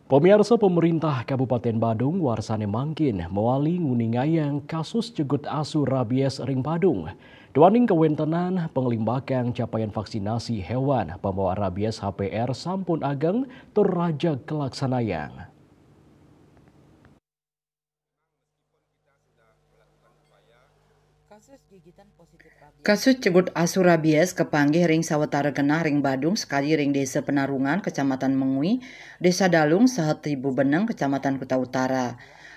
Pemirsa, pemerintah Kabupaten Badung warsane mangkin mewali nguningayang kasus cegut asu rabies ring Badung. Duaning kewentenan pengelimbakan capaian vaksinasi hewan pembawa rabies HPR sampun ageng tur raja kelaksanayang. Kasus cegut asu rabies kepanggih ring sawetara genah ring Badung sekali ring Desa Penarungan, Kecamatan Mengui, Desa Dalung, saha Tribu Beneng, Kecamatan Kuta Utara.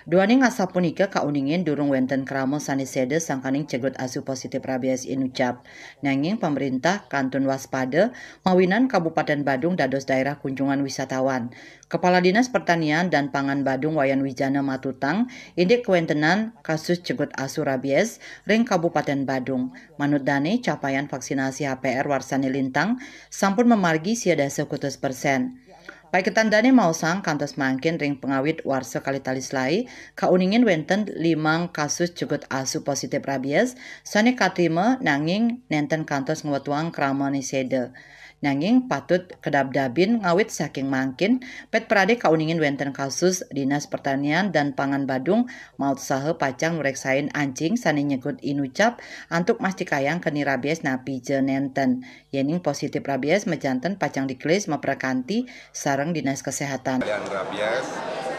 Duaning asa punika kauningin durung wenten krama saneseda sangkaning cegut asu positif rabies inucap. Nanging pemerintah kantun waspada mawinan Kabupaten Badung dados daerah kunjungan wisatawan. Kepala Dinas Pertanian dan Pangan Badung Wayan Wijana matutang indik kewentenan kasus cegut asu rabies ring Kabupaten Badung. Manut dane capaian vaksinasi HPR warsane lintang sampun memargi siada 100%. Paiketan dane mausang kantos mangkin ring pengawit warsa Kalitalis Lai kauningin wenten 5 kasus cegut asu positif rabies sane katrima nanging nenten kantos ngwetuang krama niseda. Nanging patut kedabdabin ngawit saking mangkin pet prade kauningin wenten kasus Dinas Pertanian dan Pangan Badung maut saha pacang nureksain anjing sane nyegut inucap antuk mastikayang keni rabies napi je nenten. Yening positif rabies mejanten pacang dikelis memperkanti sareng Dinas Kesehatan. Rabies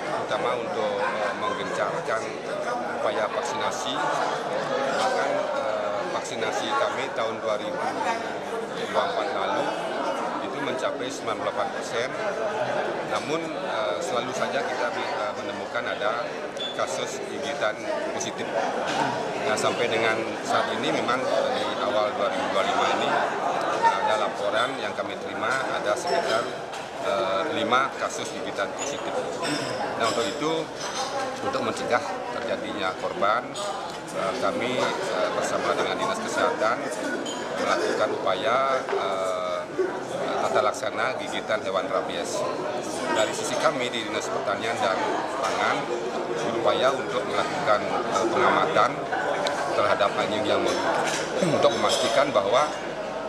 terutama untuk menggencarkan upaya vaksinasi, bahkan vaksinasi kami tahun 2024 lalu itu mencapai 98%, namun selalu saja kita menemukan ada kasus gigitan positif. Nah, sampai dengan saat ini memang di awal 2025 ini ada laporan yang kami terima ada sekitar 5 kasus gigitan positif. Nah, untuk itu, untuk mencegah terjadinya korban, kami bersama dengan Dinas Kesehatan melakukan upaya tata laksana gigitan hewan rabies. Dari sisi kami di Dinas Pertanian dan Pangan berupaya untuk melakukan pengamatan terhadap anjing yang menggigit untuk memastikan bahwa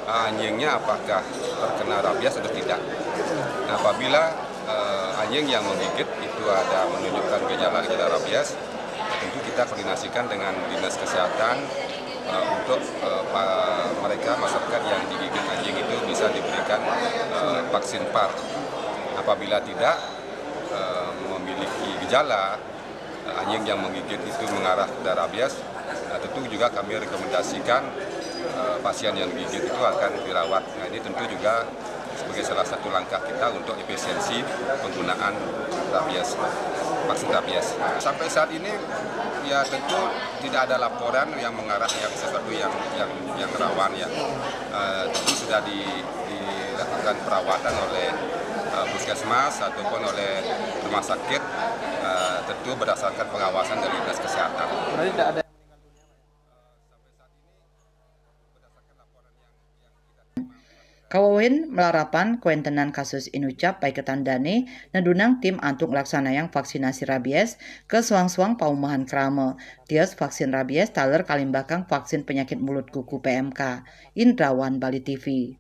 anjingnya apakah terkena rabies atau tidak. Nah, apabila anjing yang menggigit itu ada menunjukkan gejala-gejala rabies, tentu kita koordinasikan dengan Dinas Kesehatan untuk mereka masyarakat yang digigit anjing itu bisa diberikan vaksin PAR. Apabila tidak memiliki gejala anjing yang menggigit itu mengarah ke rabies, tentu juga kami rekomendasikan pasien yang digigit itu akan dirawat. Nah, ini tentu juga sebagai salah satu langkah kita untuk efisiensi penggunaan rabies, vaksin rabies. Sampai saat ini ya tentu tidak ada laporan yang mengarah yang sesuatu yang rawan ya. Tentu sudah dilakukan perawatan oleh puskesmas ataupun oleh rumah sakit, tentu berdasarkan pengawasan dari Dinas Kesehatan. Kawawin melarapan kuentenan kasus inucap paiketan dane nedunang tim antuk laksanayang vaksinasi rabies ke suang-suang paumahan krama. Tios vaksin rabies taler kalimbakang vaksin penyakit mulut kuku PMK. Indrawan Bali TV.